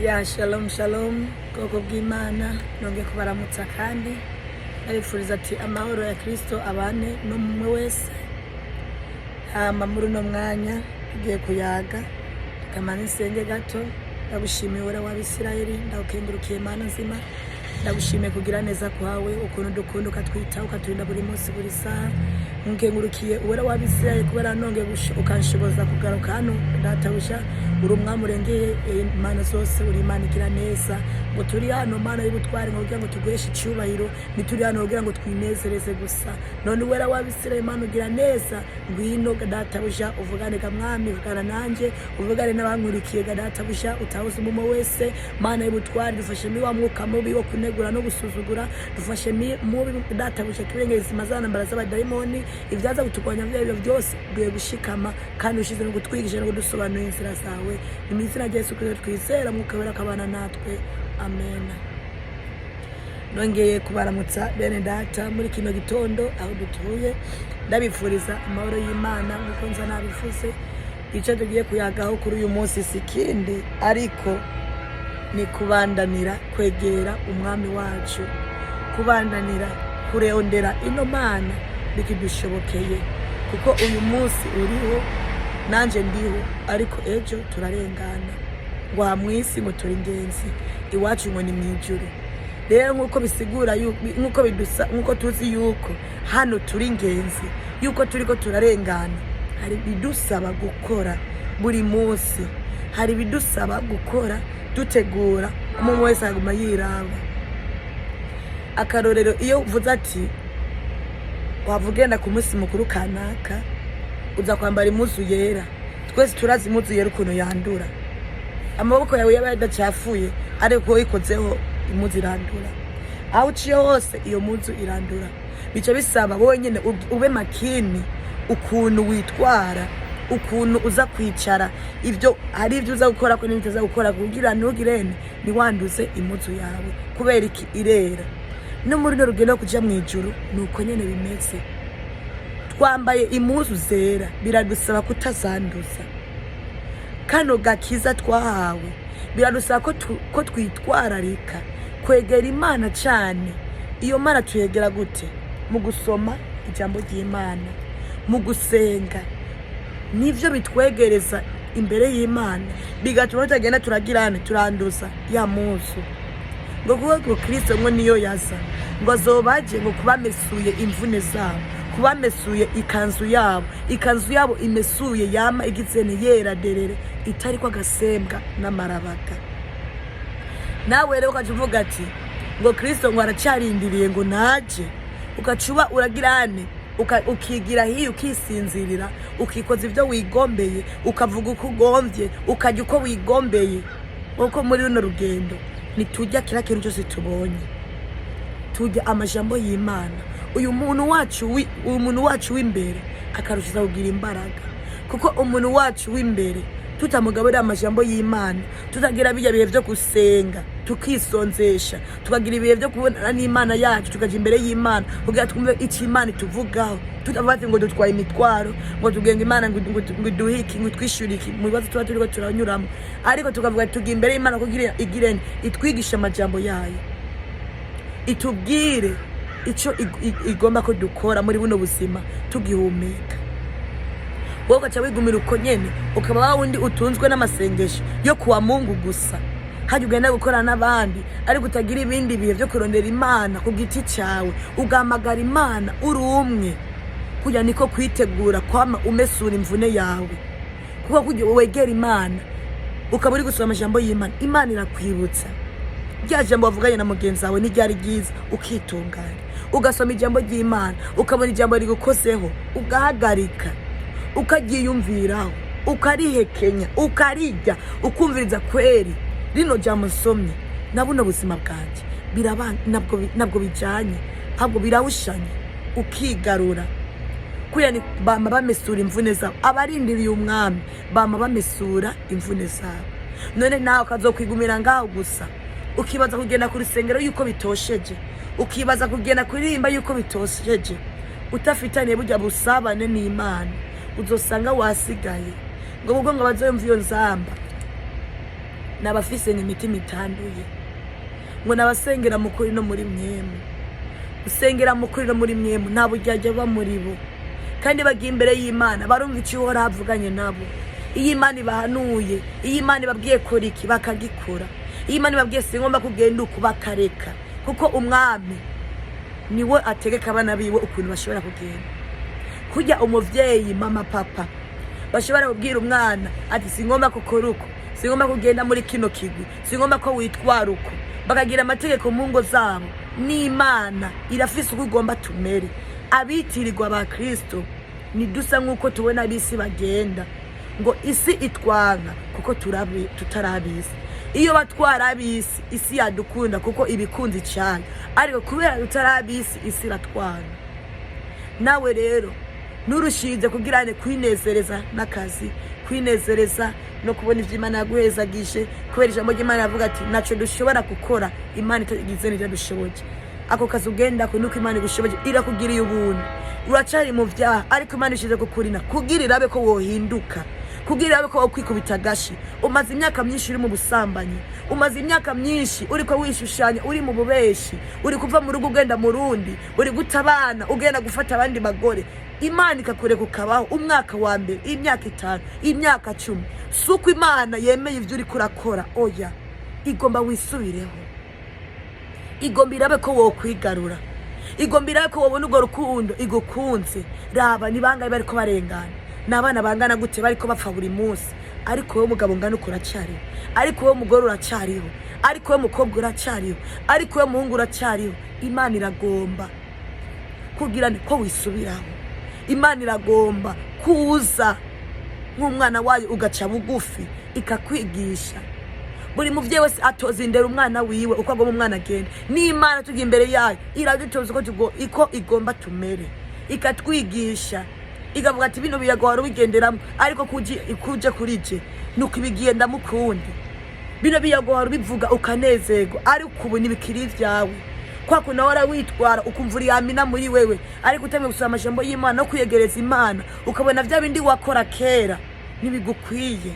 Ya shalom shalom bwoko bw'Imana nongeye kubaramutsa kandi narifuriza ati amahoro ya Kristo abane n'umwe wese. Hama muri uno mwanya tugiye kuyaga tukamana insenge gato. Ndagushimiye wera w'Abisirayeli, ndagukengurukiye Mana nzima, ndagushimiye kugira neza kwawe, ukuntu dukunda ukatwitaho ukaturinda buri munsi buri saha. Nkengurukiye wera w'Abisirayeli kubera nongeye ukanshoboza kugaruka hano databusha. Uri umwami urengeye Imana zose, uri Imana igira neza. Ngo turi hano Mana y'ubutware ngo kugira ngo tuguheshe icyubahiro, ntituri hano kugira ngo twinezereze gusa. None wera w'Abisirayeli Mana ugira neza, ngwino databusha uvugane ga mwami, uvugana nanjye, uvugane n'abankurikiye ga databusha, utahuze umumo wese. Mana y'ubutware dufashe mi wa mwuka mubi wo kunegura no gusuzugura, dufashe mi mubi databusha kibengeza imazana mbara z'abadayimoni, ibyaza gutugwanya byo byose duye gushikama kandi ushize no gutwigisha no kudusobanurira inzira zawe. Mu izina rya Yesu Kristo twizera, mwuka wera akabana natwe, amen. Nongeye kubaramutsa bene data muri kino gitondo aho dutuye, ndabifuriza amahoro y'Imana nkuko nza nabifuze. Icyo tugiye kuyagaho kuri uyu munsi sikindi ariko ni kubandanira kwegera umwami wacu, kubandanira kureondera ino Mana bikidushobokeye, kuko uyu munsi uriho nanje ndiho, ariko ejo turarengana. Ngo hamwisi ngo turi ingenzi, iwacu ngo ni mwijuru. Rero nkuko bisigura nkuko bidusa, nkuko tuzi yuko hano turi ingenzi, yuko turiko turarengana, hari bidusaba gukora buri munsi, hari bidusaba gukora dutegura. Umuntu wese aguma yiraba. Akarorero iyo uvuze ati wavugenda ku munsi mukuru kanaka uza kwambara impuzu yera, twese turazi impuzu yera ukuntu yandura. Amaboko yawe yaba yadacafuye ariko ikozeho impuzu irandura, aho uciye hose iyo mpuzu irandura. Bica bisaba wowe nyene ube makini ukuntu witwara, ukuntu uza kwicara, ibyo hari ibyo uza gukora ko n'ibyo uza gukora kugira ntugirene niwanduze impuzu yawe, kubera iki irera. No muri no rugendo kuja mwijuru nuko nyene bimeze. Twambaye impuzu zera biradusaba kutazanduza. Kano gakiza twahawe biradusaba ko twitwararika kwegera Imana cyane. Iyo Mana tuyegera gute? Mu gusoma ijambo ry'Imana, mu gusenga, nivyo bitwegereza imbere y'Imana, bigatuma tutagenda turagirane turanduza ya muzu. Ngo kuko Kristo ngo niyo yaza ngo azobaje ngo kubamesuye imvune zabo, kubamesuye ikanzu yabo imesuye yama igizene yera derere, itari kwa gasembwa n'amarabaga. Nawe rero ukavuga ati ngo Kristo ngo aracyarindiriye ngo naje, ukacuba uragirane ukigira hiyo ukisinzirira, ukikoza ivyo wigombeye, ukavuga uko ugomvye, ukajya uko wigombeye. Uko muri runo rugendo nitujya kira kintu cyose tubonye, tujya amajambo y'Imana. Uyu muntu wacu w'imbere akarushiza kugira imbaraga, kuko umuntu wacu w'imbere tutamugabira amajambo y'Imana, tutagira bijya bihe byo gusenga tukisonzesha, tukagira ibihe byo kubona n'Imana yacu, tukaje imbere y'Imana kugira twumve iki Imana tuvugaho, tutabaze ngo dutwaye imitwaro, ngo tugenga Imana ngo duhiki ngo twishuriki mu bibazo tuba turiko turanyuramo, ariko tukavuga tugiye imbere y'Imana kugira igirene itwigisha amajambo yayo, itubwire ico igomba ko dukora muri buno buzima tugihumeka. Wowe ugaca wigumira uko nyene, ukaba wa wundi utunzwe n'amasengesho yo kuwa Mungu gusa, hajya ugenda gukora n'abandi ariko utagira ibindi bihe byo kurondera Imana ku giti cyawe, ugamagara Imana uri umwe. Kujya niko kwitegura kwama umesura imvune yawe, kuko kujya wegera Imana ukaba uri gusoma amajambo y'Imana, Imana irakwibutsa rya jambo wavuganye na mugenzi wawe n'iryari ryiza, ukitunganya ugasoma ijambo ry'Imana, ukabona ijambo rigukozeho, ugahagarika ukagiyumviraho, ukarihekenya, ukarijya, ukumviriza kweri rino jambo nsomye na buno buzima bwanje nabwo bijanye, ahubwo birawushanye, ukigarura. Kuya ni bama bamesura imvune zabo, abarindiriye umwami bama bamesura imvune zabo. None nawe kazokwigumira ngaho gusa, ukibaza kugenda ku rusengero yuko bitosheje, ukibaza kugenda kuririmba yuko bitosheje, utafitaniye burya busabane n'Imana, uzosanga wasigaye. Ngo bazoyumva iyo nzamba n'abafise imitima itanduye, ngo nabasengera mu kuri no muri mwemu. Usengera mu kuri no muri mwemu nta buryarya buba muri bo, kandi bagiye imbere y'Imana barumva icyo Uhoraho avuganye nabo. Iyo Imana ibahanuye, iyo Imana ibabwiye kora iki bakagikora, iyo Imana ibabwiye singomba kugenda uku bakareka, kuko umwami niwe ategeka abana biwe ukuntu bashobora kugenda. Kujya umuvyeyi mama papa bashobora kubwira umwana ati singomba gukora uko, singomba kugenda muri kino kigwi, singomba ko witwara uko, bakagira amategeko mu ngo zabo. N'Imana irafise uko ugomba tumere. Abitirirwa ba Kristo ni dusa nk'uko tubona abisi bagenda, ngo isi itwanga kuko tutarabisi. Iyo batwara abisi isi yadukunda kuko ibikunzi cyane, ariko kubera tutarabisi isi iratwanga. Nawe rero nurushize kugirane kwinezereza n'akazi, kwinezereza no kubona ivyo Imana yaguhezagishe, kubera ijambo ry'Imana yavuga ati naco dushobora gukora Imana itagize n'icyo dushoboje. Ako kazi ugenda ko nuko Imana igushoboje irakugiriye ubuntu. Uracari mu vyaha ariko Imana ishize kukurina kugira irabe ko wohinduka, kugira irabe ko wokwikubita gashi. Umaze imyaka myinshi uri mu busambanyi, umaze imyaka myinshi uri ko wishushanya, uri mu bubeshi, uri kuva mu rugo ugenda mu rundi, uri gutabana ugenda gufata abandi bagore. Imana ikakure kukabaho umwaka wa mbere, imyaka 5, imyaka 10. Suko Imana yemeye ivyo uri kurakora, oya, igomba wisubireho. Igomba irabe ko wokwigarura, igomba irabe ko wobona urwo rukundo igukunze. Raba ni bangaye bariko barengana, n'abana bangana gute bariko bapfa buri munsi, ariko wowe mugabo ngana ukora cyariho, ariko wowe mugore uracyariho, ariko wowe mukobwa uracyariho, ariko wowe muhungu uracyariho. Imana iragomba kugira ko wisubiraho. Imana iragomba kuza nk'umwana wayo ugaca bugufi ikakwigisha. Buri muvyeyi wese atoza indera umwana wiwe uko agomba umwana agenda. N'Imana tugiye imbere yayo iradutoza ko igomba tumere, ikatwigisha, ikavuga ati bino biragohara ubigenderamo, ariko kuje kuri je nuko ibigiye ndamukundi. Bino biragohara ubivuga ukanezerwa, ariko ubu nibikiri vyawe. Kwa kuna wara witwara ukumvura yamina muri wewe, ariko utemeye gusoma amajambo y'Imana no kuyegereza Imana, ukabona vya bindi wakora kera nibigukwiye.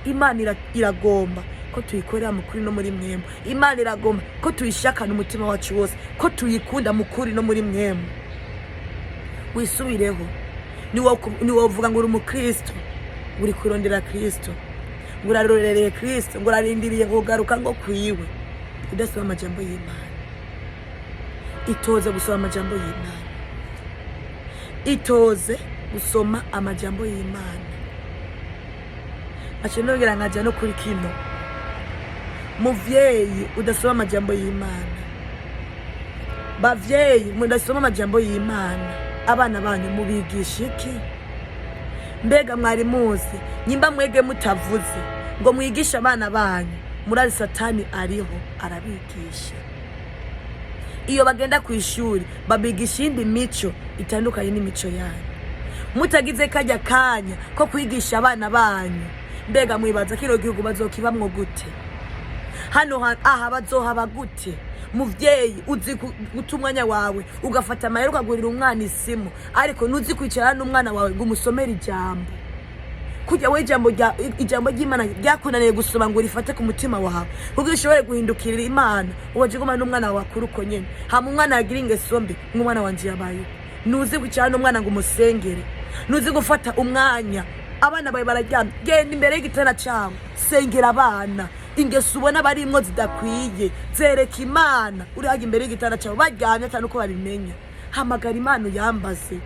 Imana iragomba ko tuyikorera mu kuri no muri mwemu. Imana iragomba ko tuyishakana umutima wacu wose, ko tuyikunda mu kuri no muri mwemu. Wisubireho. Ni wovuga ngo uri umukristo, uri kurondera Kristo, ngo urarorereye Kristo, ngo urarindiriye ngo ugaruka ngo kwiwe, udasoma amajambo y'Imana. Itoze gusoma amajambo y'Imana, itoze gusoma amajambo y'Imana. Acenogera ngaja no kuri kino muvyeyi udasoma amajambo y'Imana. Bavyeyi mudasoma amajambo y'Imana, abana banyu mubigisha iki? Mbega mwari muzi nyimba mwege mutavuze ngo mwigisha abana banyu, murazi Satani ariho arabigisha. Iyo bagenda ku ishuri babigisha indi mico itandukanye n'imico yanyu. Mutagize kajya kanya ko kwigisha abana banyu, mbega mwibaza kiro gihugu bazokibamwo gute? Hano aha bazohaba gute? Muvyeyi uzi gutumwanya wawe ugafata amahera ukagurira umwana isimu, ariko nuzi kwicara n'umwana wawe ngo umusomere ijambo. Kujya we ijambo ry'Imana ryakunaniye gusoma ngo rifate ku mutima wawe, kugira ushobore guhindukirira Imana, ubaje guma n'umwana wawe kuri uko nyene. Hama umwana yagira ingeso mbi, umwana wanje yabaye. Nuzi kwicara n'umwana ngo umusengere, nuzi gufata umwanya. Abana bawe bararyamye, genda imbere y'igitanda cyawe, sengera abana. Ingeso ubona barimwo zidakwiye, zereka Imana. Uri haga imbere y'igitanda cyawe baryamye atanu ko babimenya, hamagara Imana uyambaze,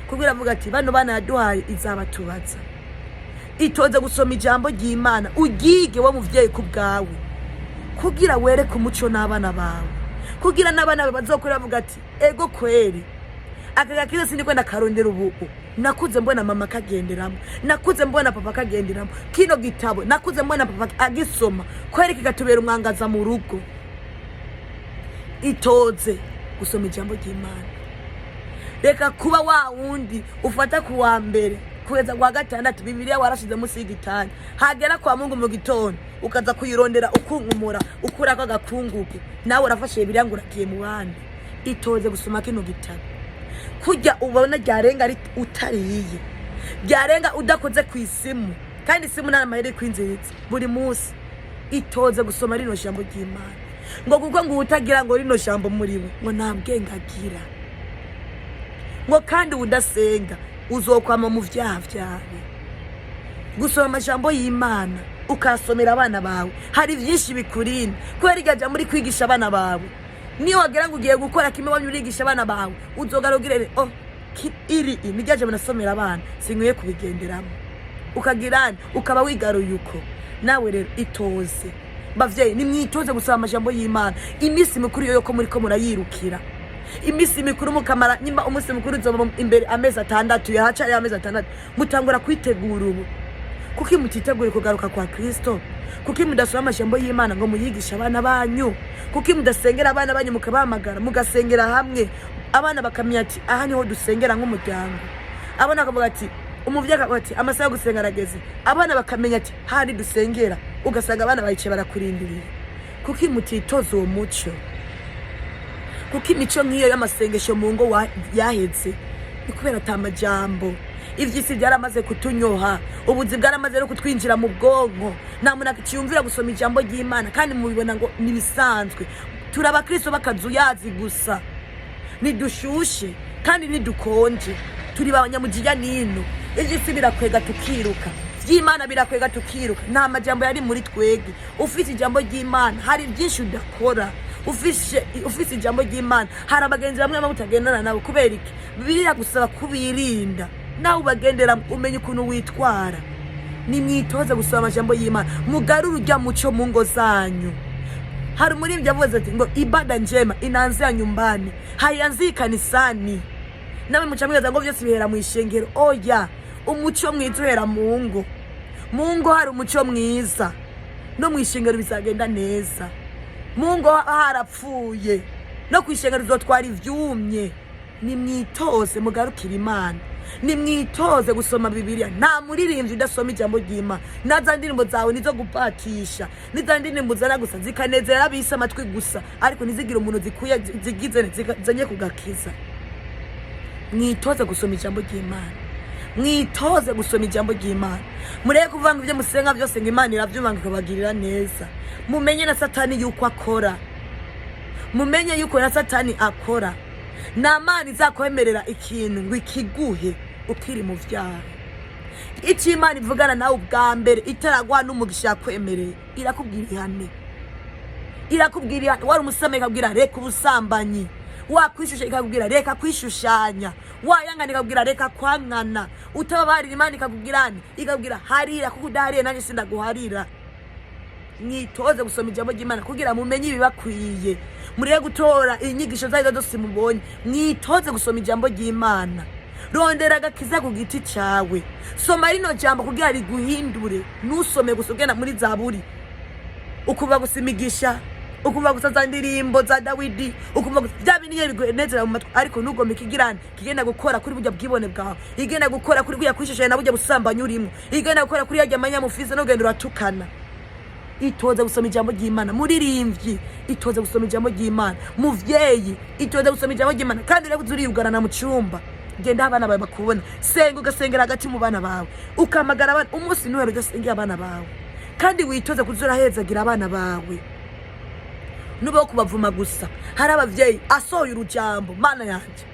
kugira avuga ati bano bana yaduhaye izabatubaza. Itoze gusoma ijambo ry'Imana, ugige wo muvyeyi ku bwawe, kugira wereke umuco n'abana bawe, kugira n'abana bawe bazokora bavuga ati ego kweri akagakiza sindi kwenda karondera ubuko, nakuze mbona mama kagenderamo, nakuze mbona papa kagenderamo, kino gitabo nakuze mbona papa agisoma, kweri kigatubera umwangaza mu rugo. Itoze gusoma ijambo ry'Imana. Reka kuba wa wundi ufata ku wa mbere kugeza kwa gatandatu Bibiliya warashize munsi y'igitanda, hagera kwa Mungu mu gitondo ukaza kuyirondera ukunkumura ukura ko gakunguke, nawe urafashe Bibiliya ngo uragiye mu bandi. Itoze gusoma kino gitabo. Kujya ubona ryarenga ari utariye, ryarenga udakoze ku isimu, kandi si munana mahere kwinziritse buri munsi itoze gusoma rino jambo ry'Imana ngo kuko ngo utagira ngo rino jambo muri we ngo nta bwenge agira ngo kandi udasenga uzokwama mu vyaha vyawe. Gusoma amajambo y'Imana ukasomera abana bawe hari byinshi bikurinda kubera irya muri kwigisha abana bawe. Niyo wagira ngo ugiye gukora kimwe wanyurigisha abana bawe uzogarugirere iri nijyaje banasomera abana sinkwiye kubigenderamo ukagirana ukaba wigaruye uko. Nawe rero itoze bavyeyi nimwitoze gusoma amajambo y'Imana. Imisi mikuru yo ko muri ko murayirukira, imisi mikuru mukamara nyimba umunsi mukuru uzoba imbere amezi 6 yahaca ya amezi 6 mutangura kwitegura ubu. Kuki mutitegure kugaruka kwa Kristo? Kuki mudasoma amajambo y'Imana ngo muyigisha abana banyu? Kuki mudasengera abana banyu mukabahamagara mugasengera hamwe abana bakamenya ati aha niho dusengera nk'umuryango? Abana bakavuga ati umuvye akavuga ati amasaha yo gusenga arageze, abana bakamenya ati hari dusengera, ugasanga abana bayice barakurindiriye. Kuki mutitoza uwo muco? Kuki imico nk'iyo y'amasengesho mu ngo yaheze? Ni kubera atamajambo. Ivyisi byaramaze kutunyoha, ubuzi bwaramaze no kutwinjira mu bwonko. Nta muntu akiyumvira gusoma ijambo ry'Imana kandi mubibona ngo nibisanzwe. Turaba Kristo bakazuyazi gusa. Nidushushe kandi nidukonje. Turi banyamujiya nino. Ivyisi birakwega tukiruka. Vy'Imana birakwega tukiruka. Nta majambo yari muri twege. Ufite ijambo ry'Imana hari byinshi udakora. Ufise ijambo ry'Imana hari abagenzi bamwe bamutagendana nabo kubera iki? Bibiliya gusaba kubirinda. Nawe ubagendera umenye ukuntu witwara. Nimwitoze gusoma amajambo y'Imana mugaruru rya muco mu ngo zanyu. Hari umuririmbyi avuze ati ngo ibada njema inaanzia nyumbani haianzi kanisani. Nawe mucamwiza ngo byose bihera mu ishengero. Oya, umuco mwiza uhera mu ngo. Mu ngo hari umuco mwiza no mu ishengero bizagenda neza. Mu ngo harapfuye no ku ishengero uzotwara ivyumye. Nimwitoze mugarukira Imana. Nimwitoze gusoma Bibiliya. Nta muririmbyi udasoma ijambo ry'Imana. Naza ndirimbo zawe nizo gupatisha, niza ndirimbo zara gusa zikanezera abisa amatwi gusa, ariko nizigira umuntu zikuye zigize zanye kugakiza. Mwitoze gusoma ijambo ry'Imana. Mwitoze gusoma ijambo ry'Imana. Mureke kuvanga ibyo musenga byose ngo Imana iravyumva ikabagirira neza. Mumenye na Satani yuko akora. Mumenye yuko na Satani akora. Na Imana izakwemerera ikintu ngo ikiguhe ukiri mu vyaha. Iki Imana ivugana nawe ubwa mbere itaragwa n'umugisha yakwemereye irakubwira ihane. Irakubwira wari umusame ikabwira reka ubusambanyi. Wakwishusha ikakubwira reka kwishushanya. Wayangana ikakubwira reka kwangana. Utababarira Imana ikakubwira harira kuko udahariye nanjye sindaguharira. Mwitoze gusoma ijambo ry'Imana kugira mumenye ibibakwiye. Muriye gutora inyigisho zayo zose mubonye. Mwitoze gusoma ijambo ry'Imana. Rondera agakiza ku giti cyawe. Soma rino jambo kugira riguhindure. Nusome gusogena muri Zaburi. Ukuva gusimigisha, ukuva gusaza ndirimbo za Dawidi, ukuva byabiniye bigonezera mu matwi, ariko nugome kigirana kigenda gukora kuri burya bwibone bwawe. Igenda gukora kuri kuya kwishishanya na burya busambanya urimo. Igenda gukora kuri yajya manya mufise no genda uratukana. Itoze gusoma ijambo ry'Imana. Muririmbyi itoze gusoma ijambo ry'Imana. Muvyeyi itoze gusoma ijambo ry'Imana. Kandi rero uzuriyugarana mu cyumba. Genda abana bawe bakubona. Senga ugasengera hagati mu bana bawe. Ukamagara abana umunsi nuhere ugasengera abana bawe. Kandi witoze kuzura hezagira abana bawe. Nubo kubavuma gusa. Hari abavyeyi asohoye urujambo Mana yanje.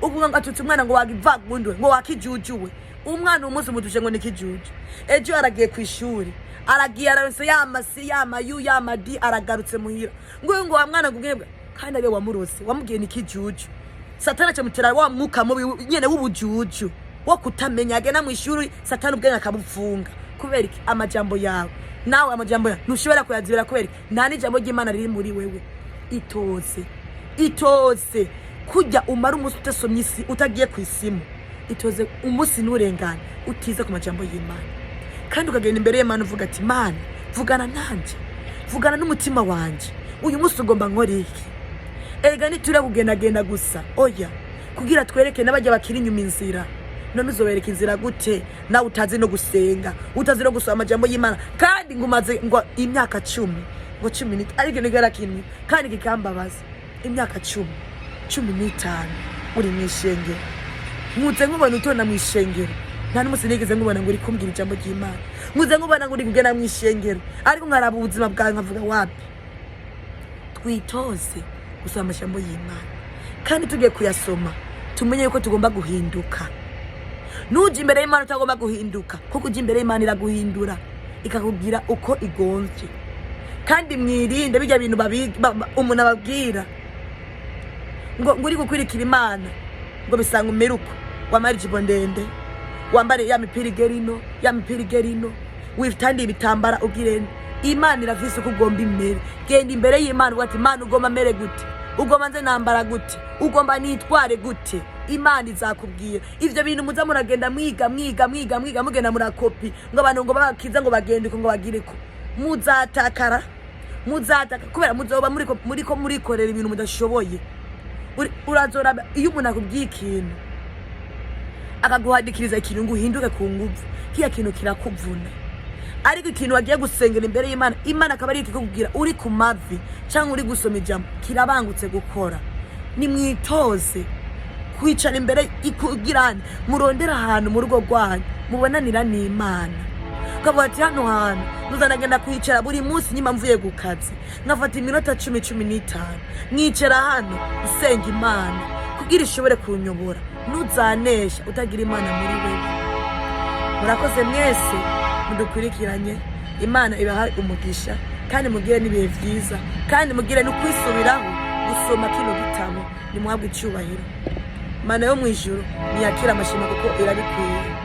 Uvuga ngo atutse umwana ngo wagivagundwe ngo wakijujuwe. Umwana umunsi mutuje ngo nikijuju. Ejo aragiye kwishuri. Aragiye aranse yamasi yamayu yamadi aragarutse muhira. Ngo wa mwana ngubwebwe kandi ari wamurose wamubwiye nikijuju. Satani acamutera wa mwuka mubi nyene w'ubujuju wo kutamenya agena mu ishuri. Satani ubwenge akabufunga kubera iki amajambo yawe. Nawe amajambo yawe ntushobora kuyazibira kubera iki nta n'ijambo ry'Imana riri muri wewe. Itoze kujya umara umunsi utasomye isi utagiye kwisimu. Itoze umunsi n'urengana utize ku majambo y'Imana. Kandi ukagenda imbere y'Imana uvuga ati Mana vugana nanje, vugana n'umutima wanje, uyu munsi ugomba nkora iki? Ega nitura kugenda gusa oya kugira twereke n'abajya bakiri inyuma inzira. None uzobereka inzira gute nawe utazi no gusenga, utazi no gusoma amajambo y'Imana? Kandi ngumaze ngo imyaka 10 ngo 10 ariko nigara kintu kandi kikambabaza imyaka 15 uri mwishengero. Mutse nkubona utona mwishengero nta n'umusi nigeze nkubona ngo uri kumbwira ijambo ry'Imana. muze nkubona nguri kugena mwishengero ariko nkaraba ubuzima bwawe nkavuga wapi. Twitoze gusoma amajambo y'Imana kandi tugiye kuyasoma tumenye yuko tugomba guhinduka. Nuje imbere y'Imana utagomba guhinduka kuko uje imbere y'Imana iraguhindura ikakugira uko igomvye. Kandi mwirinde bijya bintu umuntu ababwira ngo uri gukwirikira Imana ngo bisanga umeruko wamara ijipo ndende wambare ya mipira igerino wifitandi ibitambara ugirene. Imana iravise uko ugomba imere. Genda imbere y'Imana ugati Imana ugomba mere gute, ugomba nze nambara gute, ugomba nitware gute. Imana izakubwira. Ivyo bintu muza muragenda mwiga mugenda murakopi ngo abantu ngo bakiza ngo bagende ko ngo bagireko muzatakara kubera muzoba murikorera ibintu mudashoboye. Urazora iyo umuntu akubwiye ikintu akaguhadikiriza ikintu ngo uhinduke ku nguvu, kiya kintu kirakuvuna. Ariko ikintu wagiye gusengera imbere y'Imana, Imana akaba ari ikikubwira uri ku mavi cyangwa uri gusoma ijambo kirabangutse gukora. Ni mwitoze kwicara imbere ikugirane murondera ahantu mu rugo rwanyu mubonanira n'Imana. Kavuga ati hano hantu nuzanagenda kwicara buri munsi nyima mvuye gukazi nkafata iminota 10-15 mwicara hano usenga Imana kugira ishobore kunyobora. Nuzanesha utagira Imana muri wewe. Murakoze mwese mudukurikiranye. Imana ibaha umugisha kandi mugire n'ibihe byiza kandi mugire no kwisubiraho gusoma kino gitabo. Nimwabwe icyubahiro. Mana yo mwijuru niyakira amashimwe kuko irabikwiye.